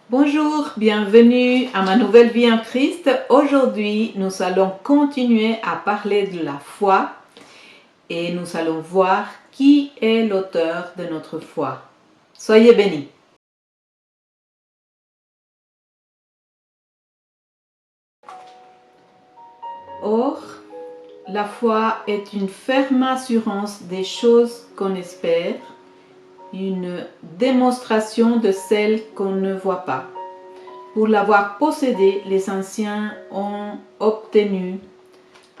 Bonjour, bienvenue à ma nouvelle vie en Christ. Aujourd'hui, nous allons continuer à parler de la foi et nous allons voir qui est l'auteur de notre foi. Soyez bénis. Or, la foi est une ferme assurance des choses qu'on espère, une démonstration de celles qu'on ne voit pas. Pour l'avoir possédée, les anciens ont obtenu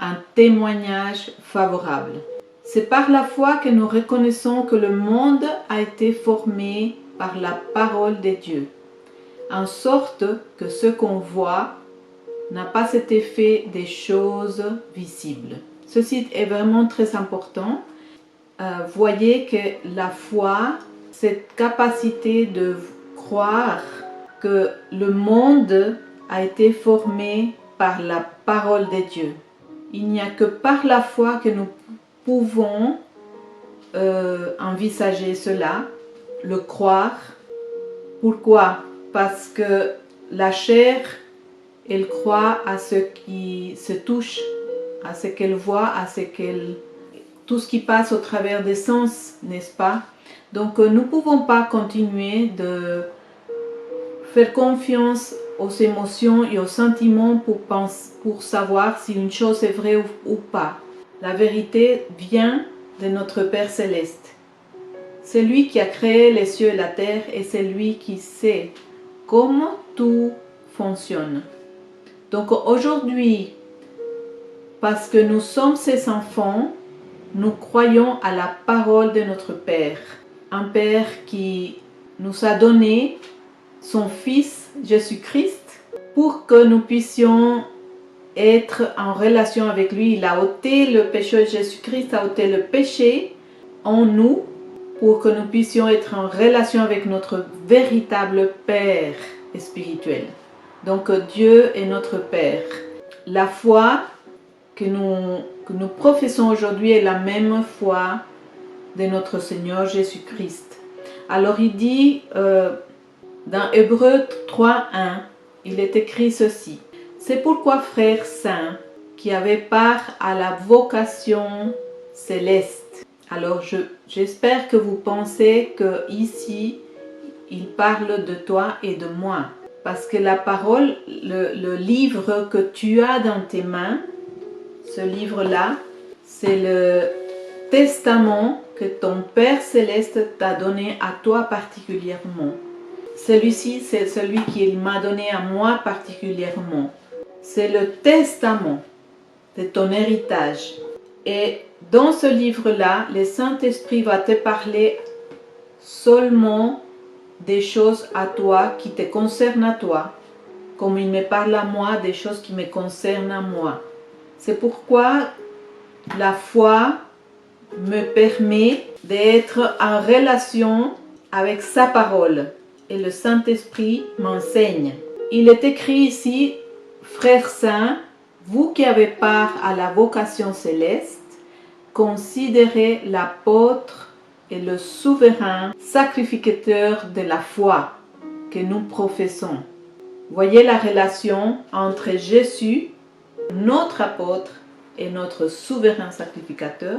un témoignage favorable. C'est par la foi que nous reconnaissons que le monde a été formé par la parole de Dieu, en sorte que ce qu'on voit n'a pas cet effet des choses visibles. Ceci est vraiment très important. Voyez que la foi, cette capacité de croire que le monde a été formé par la parole de Dieu. Il n'y a que par la foi que nous pouvons envisager cela, le croire. Pourquoi? Parce que la chair, elle croit à ce qui se touche, à ce qu'elle voit, tout ce qui passe au travers des sens, n'est-ce pas? Donc nous ne pouvons pas continuer de faire confiance aux émotions et aux sentiments pour savoir si une chose est vraie ou pas. La vérité vient de notre Père Céleste. C'est lui qui a créé les cieux et la terre et c'est lui qui sait comment tout fonctionne. Donc aujourd'hui, parce que nous sommes ses enfants, nous croyons à la parole de notre Père. Un Père qui nous a donné son Fils Jésus-Christ pour que nous puissions être en relation avec lui. Il a ôté le péché, Jésus-Christ a ôté le péché en nous pour que nous puissions être en relation avec notre véritable Père spirituel. Donc Dieu est notre Père. La foi que nous professons aujourd'hui est la même foi de notre Seigneur Jésus-Christ. Alors il dit dans Hébreux 3:1, il est écrit ceci. C'est pourquoi, frères saints, qui avaient part à la vocation céleste. Alors j'espère que vous pensez que ici il parle de toi et de moi. Parce que la parole, le livre que tu as dans tes mains, ce livre-là, c'est le testament que ton Père Céleste t'a donné à toi particulièrement. Celui-ci, c'est celui qu'il m'a donné à moi particulièrement. C'est le testament de ton héritage. Et dans ce livre-là, le Saint-Esprit va te parler seulement des choses à toi qui te concernent à toi, comme il me parle à moi des choses qui me concernent à moi. C'est pourquoi la foi me permet d'être en relation avec sa parole et le Saint-Esprit m'enseigne. Il est écrit ici, frères saints, vous qui avez part à la vocation céleste, considérez l'apôtre et le souverain sacrificateur de la foi que nous professons. Voyez la relation entre Jésus, notre apôtre et notre souverain sacrificateur.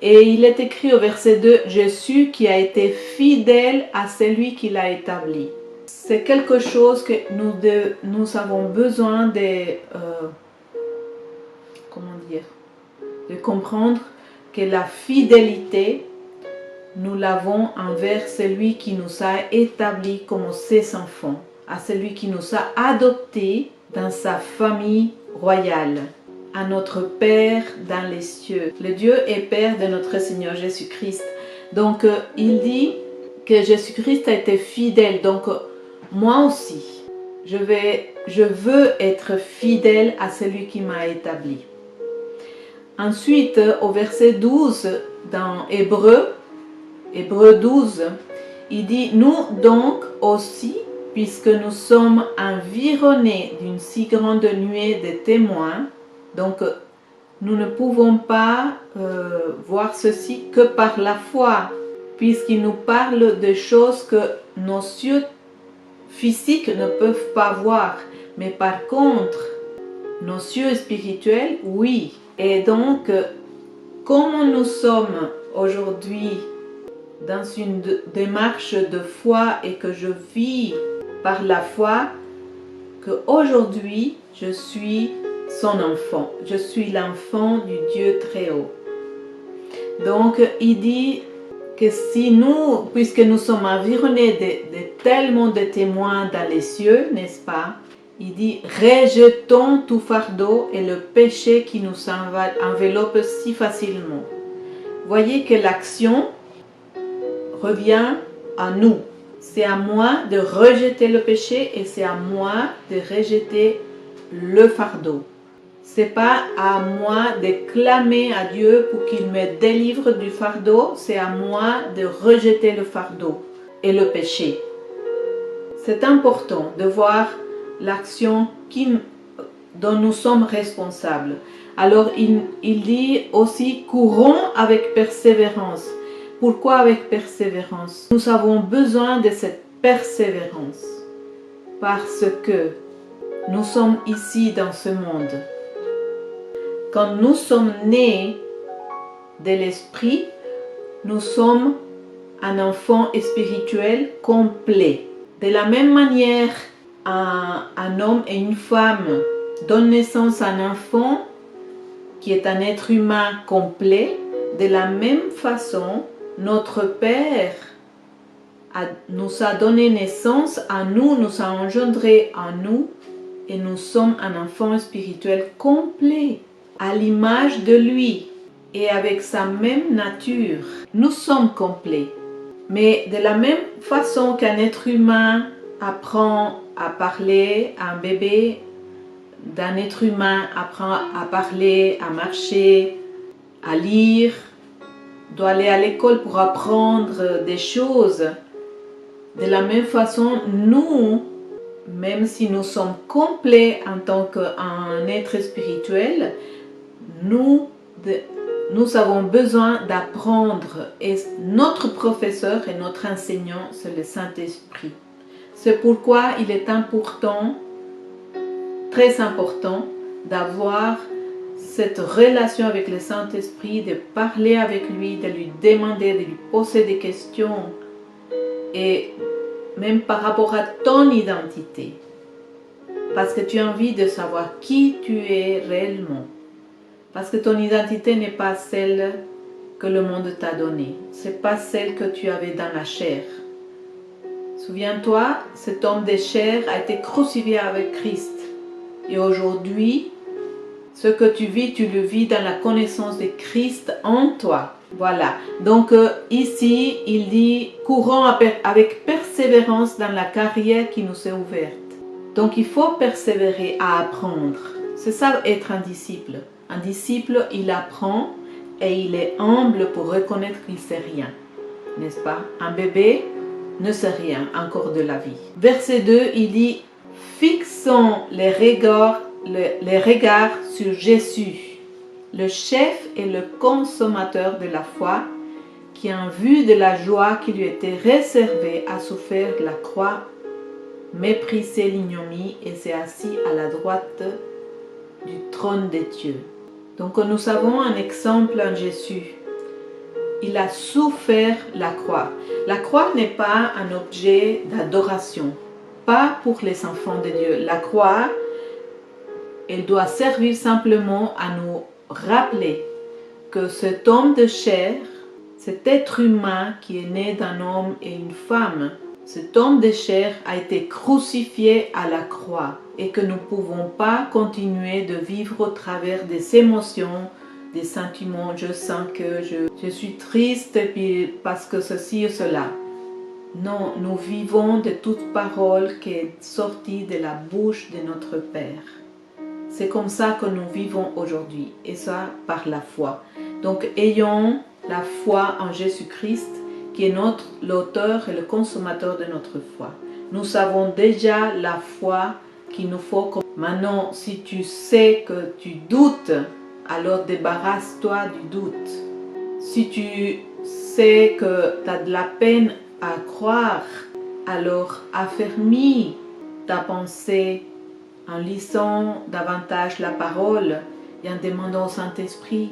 Et il est écrit au verset 2, Jésus qui a été fidèle à celui qui l'a établi. C'est quelque chose que nous avons besoin de comprendre, que la fidélité, nous l'avons envers celui qui nous a établis comme ses enfants, à celui qui nous a adoptés dans sa famille royale, à notre Père dans les cieux, le Dieu et Père de notre Seigneur Jésus-Christ. Donc il dit que Jésus-Christ a été fidèle, donc moi aussi, je veux être fidèle à celui qui m'a établi. Ensuite, au verset 12, dans Hébreux 12, il dit, nous donc aussi, puisque nous sommes environnés d'une si grande nuée de témoins, donc nous ne pouvons pas voir ceci que par la foi, puisqu'il nous parle de choses que nos yeux physiques ne peuvent pas voir. Mais par contre, nos yeux spirituels, oui. Et donc, comme nous sommes aujourd'hui dans une démarche de foi et que je vis par la foi, qu'aujourd'hui, je suis son enfant. Je suis l'enfant du Dieu très haut. Donc, il dit que si nous, puisque nous sommes environnés de tellement de témoins dans les cieux, n'est-ce pas? Il dit, rejetons tout fardeau et le péché qui nous enveloppe si facilement. Voyez que l'action revient à nous. C'est à moi de rejeter le péché et c'est à moi de rejeter le fardeau. C'est pas à moi de clamer à Dieu pour qu'il me délivre du fardeau, c'est à moi de rejeter le fardeau et le péché. C'est important de voir l'action dont nous sommes responsables. Alors il dit aussi courons avec persévérance. Pourquoi avec persévérance? Nous avons besoin de cette persévérance parce que nous sommes ici dans ce monde. Quand nous sommes nés de l'esprit, nous sommes un enfant spirituel complet. De la même manière, un homme et une femme donnent naissance à un enfant qui est un être humain complet. De la même façon, notre Père nous a donné naissance à nous, nous a engendré en nous et nous sommes un enfant spirituel complet, à l'image de lui et avec sa même nature. Nous sommes complets. Mais de la même façon qu'un être humain apprend à parler, un bébé d'un être humain apprend à parler, à marcher, à lire, doit aller à l'école pour apprendre des choses. De la même façon, nous, même si nous sommes complets en tant qu'un être spirituel, nous avons besoin d'apprendre et notre professeur et notre enseignant, c'est le Saint-Esprit. C'est pourquoi il est important, très important, d'avoir cette relation avec le Saint-Esprit, de parler avec lui, de lui demander, de lui poser des questions et même par rapport à ton identité. Parce que tu as envie de savoir qui tu es réellement. Parce que ton identité n'est pas celle que le monde t'a donnée. Ce n'est pas celle que tu avais dans la chair. Souviens-toi, cet homme de chair a été crucifié avec Christ. Et aujourd'hui, ce que tu vis, tu le vis dans la connaissance de Christ en toi. Voilà. Donc ici, il dit, courons avec persévérance dans la carrière qui nous est ouverte. Donc il faut persévérer à apprendre. C'est ça être un disciple. Un disciple, il apprend et il est humble pour reconnaître qu'il ne sait rien. N'est-ce pas? Un bébé ne sait rien encore de la vie. Verset 2, il dit, fixons les regards sur Jésus, le chef et le consommateur de la foi, qui en vue de la joie qui lui était réservée a souffert la croix, méprisé l'ignominie et s'est assis à la droite du trône de Dieu. Donc nous avons un exemple en Jésus. Il a souffert la croix. La croix n'est pas un objet d'adoration, pas pour les enfants de Dieu. La croix, elle doit servir simplement à nous rappeler que cet homme de chair, cet être humain qui est né d'un homme et une femme, cet homme de chair a été crucifié à la croix et que nous ne pouvons pas continuer de vivre au travers des émotions, des sentiments. Je sens que je suis triste parce que ceci ou cela. Non, nous vivons de toute parole qui est sortie de la bouche de notre Père. C'est comme ça que nous vivons aujourd'hui et ça par la foi. Donc ayons la foi en Jésus-Christ qui est l'auteur et le consommateur de notre foi. Nous avons déjà la foi qu'il nous faut. Maintenant, si tu sais que tu doutes, alors débarrasse-toi du doute. Si tu sais que tu as de la peine à croire, Alors affermis ta pensée en lisant davantage la parole et en demandant au Saint-Esprit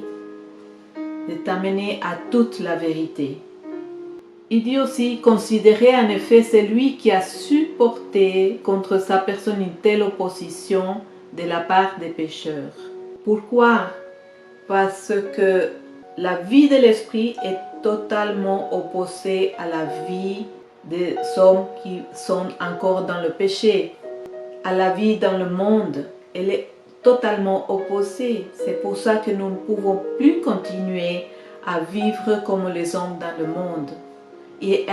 de t'amener à toute la vérité. Il dit aussi, considérez en effet celui qui a supporté contre sa personne une telle opposition de la part des pécheurs. Pourquoi? Parce que la vie de l'esprit est totalement opposée à la vie des hommes qui sont encore dans le péché, à la vie dans le monde. Elle est totalement opposée. C'est pour ça que nous ne pouvons plus continuer à vivre comme les hommes dans le monde et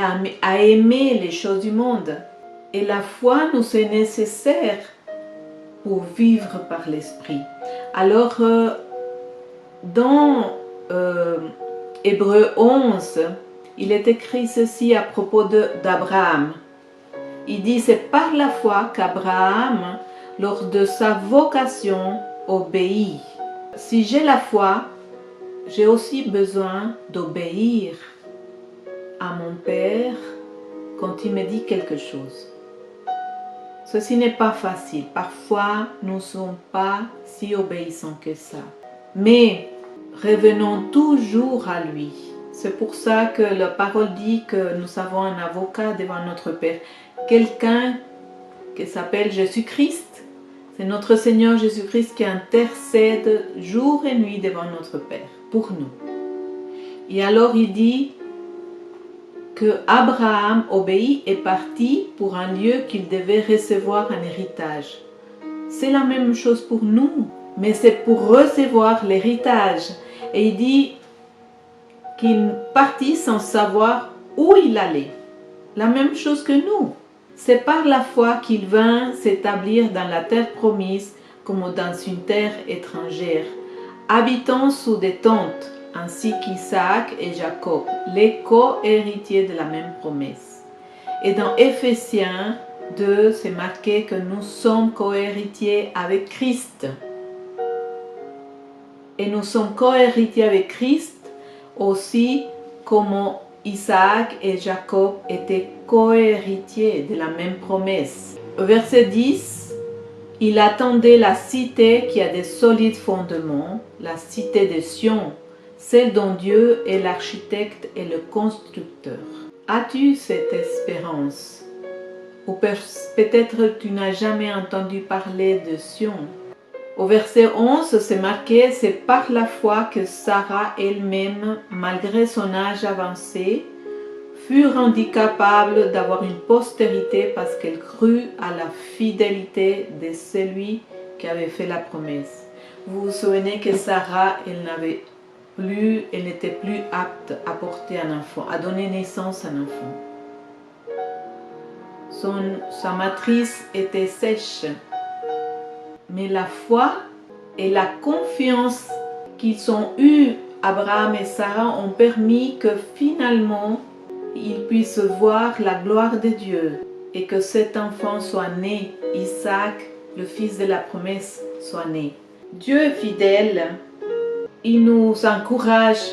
à aimer les choses du monde. Et la foi nous est nécessaire pour vivre par l'esprit. Alors, dans Hébreux 11, il est écrit ceci à propos d'Abraham. Il dit, c'est par la foi qu'Abraham, lors de sa vocation, obéit. Si j'ai la foi, j'ai aussi besoin d'obéir à mon Père quand il me dit quelque chose. Ceci n'est pas facile. Parfois, nous ne sommes pas si obéissants que ça. Mais revenons toujours à lui. C'est pour ça que la parole dit que nous avons un avocat devant notre Père. Quelqu'un qui s'appelle Jésus-Christ. C'est notre Seigneur Jésus-Christ qui intercède jour et nuit devant notre Père, pour nous. Et alors il dit que Abraham obéit et partit pour un lieu qu'il devait recevoir un héritage. C'est la même chose pour nous, mais c'est pour recevoir l'héritage. Et il dit qu'il partit sans savoir où il allait. La même chose que nous. C'est par la foi qu'il vint s'établir dans la terre promise comme dans une terre étrangère, habitant sous des tentes, ainsi qu'Isaac et Jacob, les co-héritiers de la même promesse. Et dans Éphésiens 2, c'est marqué que nous sommes co-héritiers avec Christ. Et nous sommes co-héritiers avec Christ aussi comme Isaac et Jacob étaient co-héritiers de la même promesse. Au verset 10, il attendait la cité qui a des solides fondements, la cité de Sion, celle dont Dieu est l'architecte et le constructeur. As-tu cette espérance? Ou peut-être tu n'as jamais entendu parler de Sion. Au verset 11, c'est marqué, c'est par la foi que Sarah elle-même, malgré son âge avancé, fut rendue capable d'avoir une postérité parce qu'elle crut à la fidélité de celui qui avait fait la promesse. Vous vous souvenez que Sarah, elle n'était plus apte à porter un enfant, à donner naissance à un enfant. Sa matrice était sèche. Mais la foi et la confiance qu'ils ont eue, Abraham et Sarah, ont permis que finalement, ils puissent voir la gloire de Dieu et que cet enfant soit né, Isaac, le fils de la promesse, soit né. Dieu est fidèle, il nous encourage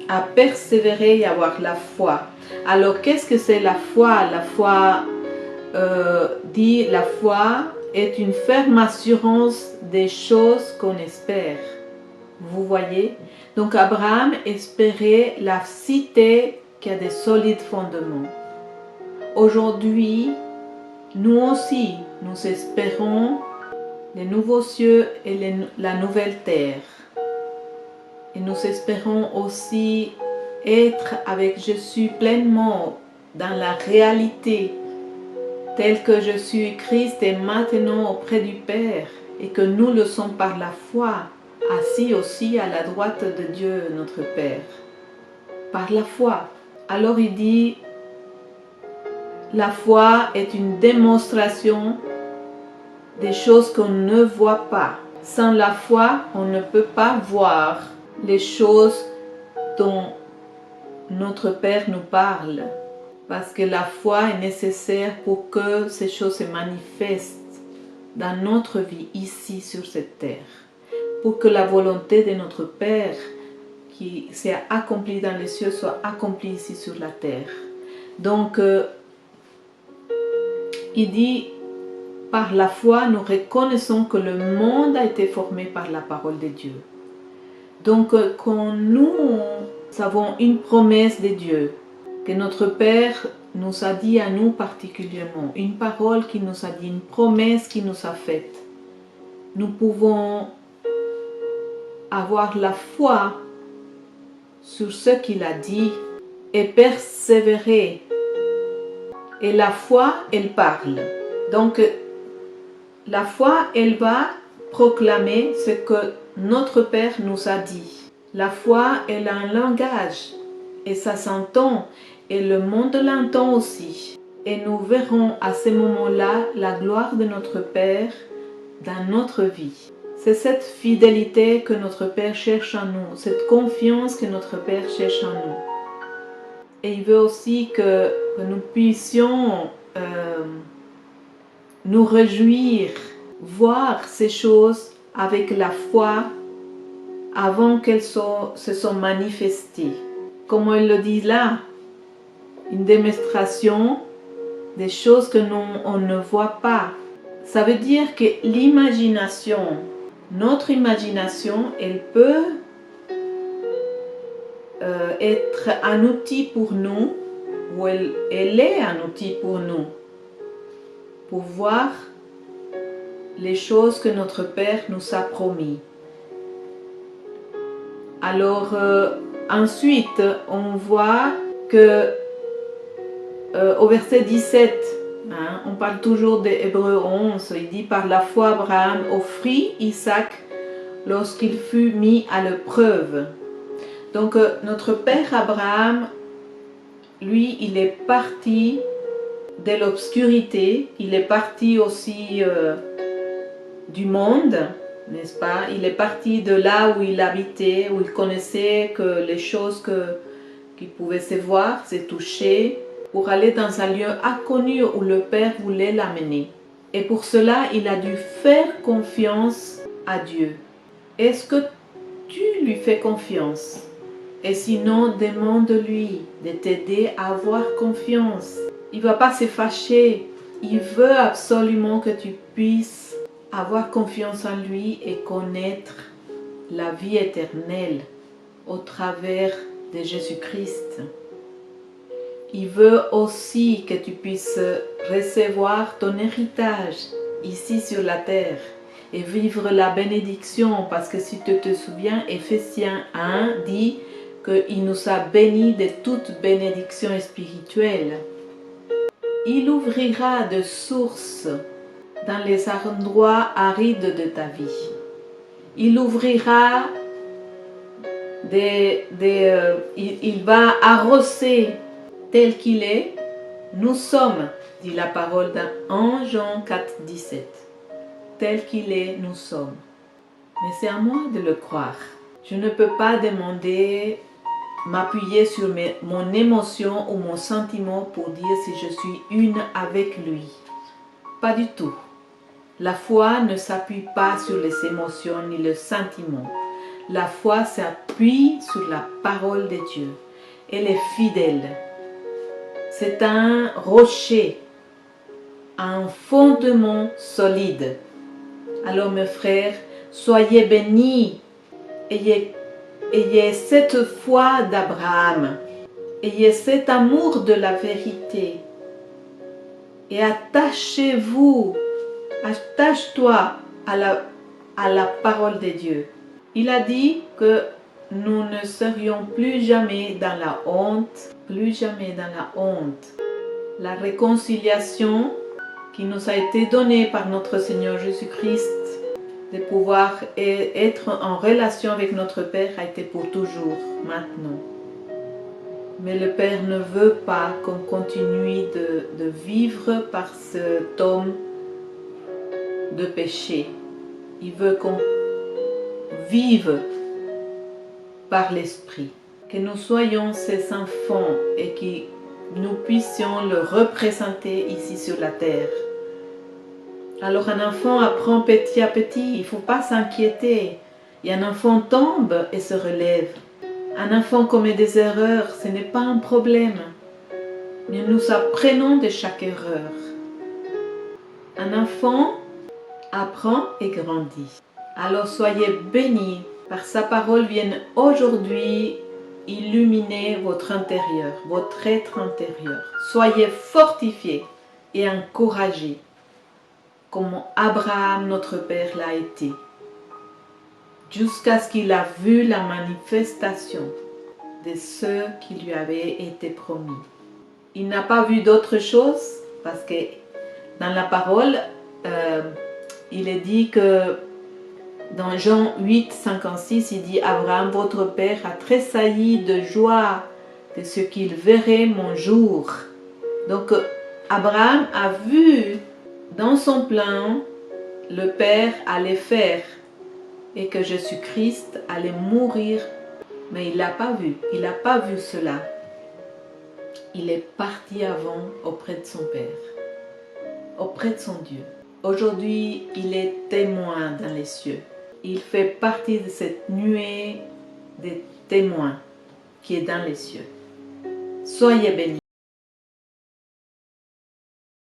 à persévérer et à avoir la foi. Alors, qu'est-ce que c'est la foi? La foi dit la foi est une ferme assurance des choses qu'on espère. Vous voyez? Donc Abraham espérait la cité qui a des solides fondements. Aujourd'hui, nous aussi, nous espérons les nouveaux cieux et la nouvelle terre. Et nous espérons aussi être avec Jésus pleinement dans la réalité tel que je suis Christ est maintenant auprès du Père et que nous le sommes par la foi, assis aussi à la droite de Dieu notre Père. Par la foi. Alors il dit, la foi est une démonstration des choses qu'on ne voit pas. Sans la foi, on ne peut pas voir les choses dont notre Père nous parle. Parce que la foi est nécessaire pour que ces choses se manifestent dans notre vie ici sur cette terre. Pour que la volonté de notre Père qui s'est accomplie dans les cieux soit accomplie ici sur la terre. Donc il dit, par la foi, nous reconnaissons que le monde a été formé par la parole de Dieu. Donc, quand nous avons une promesse de Dieu, que notre Père nous a dit à nous particulièrement, une parole qui nous a dit, une promesse qui nous a faite, nous pouvons avoir la foi sur ce qu'il a dit et persévérer. Et la foi, elle parle. Donc, la foi, elle va proclamer ce que notre Père nous a dit. La foi, elle a un langage et ça s'entend et le monde l'entend aussi. Et nous verrons à ce moment-là la gloire de notre Père dans notre vie. C'est cette fidélité que notre Père cherche en nous, cette confiance que notre Père cherche en nous. Et il veut aussi que nous puissions nous réjouir, voir ces choses avec la foi avant qu'elles se sont manifestées. Comme il le dit là, une démonstration des choses que on ne voit pas. Ça veut dire que l'imagination, notre imagination, elle peut être un outil pour nous, ou elle est un outil pour nous, pour voir les choses que notre Père nous a promis. Alors ensuite, on voit que au verset 17, on parle toujours d'Hébreux 11, il dit par la foi Abraham offrit Isaac lorsqu'il fut mis à l'épreuve. Donc notre père Abraham, lui, il est parti de l'obscurité, il est parti aussi du monde, n'est-ce pas? Il est parti de là où il habitait, où il connaissait que les choses qu'il pouvait se voir, se toucher, pour aller dans un lieu inconnu où le Père voulait l'amener. Et pour cela, il a dû faire confiance à Dieu. Est-ce que tu lui fais confiance? Et sinon, demande-lui de t'aider à avoir confiance. Il ne va pas se fâcher. Il veut absolument que tu puisses avoir confiance en lui et connaître la vie éternelle au travers de Jésus-Christ. Il veut aussi que tu puisses recevoir ton héritage ici sur la terre et vivre la bénédiction, parce que si tu te souviens, Éphésiens 1 dit qu'il nous a bénis de toute bénédiction spirituelle. Il ouvrira des sources dans les endroits arides de ta vie. Il ouvrira il va arroser tel qu'il est. Nous sommes, dit la parole dans 1 Jean 4, 17. Tel qu'il est, nous sommes. Mais c'est à moi de le croire. Je ne peux pas demander, m'appuyer sur mon émotion ou mon sentiment pour dire si je suis une avec lui. Pas du tout. La foi ne s'appuie pas sur les émotions ni le sentiment. La foi s'appuie sur la parole de Dieu. Elle est fidèle. C'est un rocher, un fondement solide. Alors mes frères, soyez bénis. Ayez cette foi d'Abraham. Ayez cet amour de la vérité. Et attachez-vous, attache-toi à la parole de Dieu. Il a dit que nous ne serions plus jamais dans la honte, plus jamais dans la honte. La réconciliation qui nous a été donnée par notre Seigneur Jésus-Christ, de pouvoir être en relation avec notre Père, a été pour toujours, maintenant. Mais le Père ne veut pas qu'on continue de vivre par cet homme de péché. Il veut qu'on vive par l'Esprit. Que nous soyons ses enfants et que nous puissions le représenter ici sur la terre. Alors un enfant apprend petit à petit, il ne faut pas s'inquiéter. Et un enfant tombe et se relève. Un enfant commet des erreurs, ce n'est pas un problème. Mais nous apprenons de chaque erreur. Un enfant apprend et grandit. Alors soyez bénis, par sa parole vienne aujourd'hui illuminer votre intérieur, votre être intérieur. Soyez fortifiés et encouragés, comme Abraham, notre Père, l'a été, jusqu'à ce qu'il a vu la manifestation de ce qui lui avait été promis. Il n'a pas vu d'autre chose, parce que dans la parole, il est dit que dans Jean 8, 56, il dit « Abraham, votre père, a tressailli de joie de ce qu'il verrait mon jour. » Donc, Abraham a vu dans son plan le Père allait faire et que Jésus-Christ allait mourir, mais il n'a pas vu. Il n'a pas vu cela. Il est parti avant auprès de son Père, auprès de son Dieu. Aujourd'hui, il est témoin dans les cieux. Il fait partie de cette nuée des témoins qui est dans les cieux. Soyez bénis.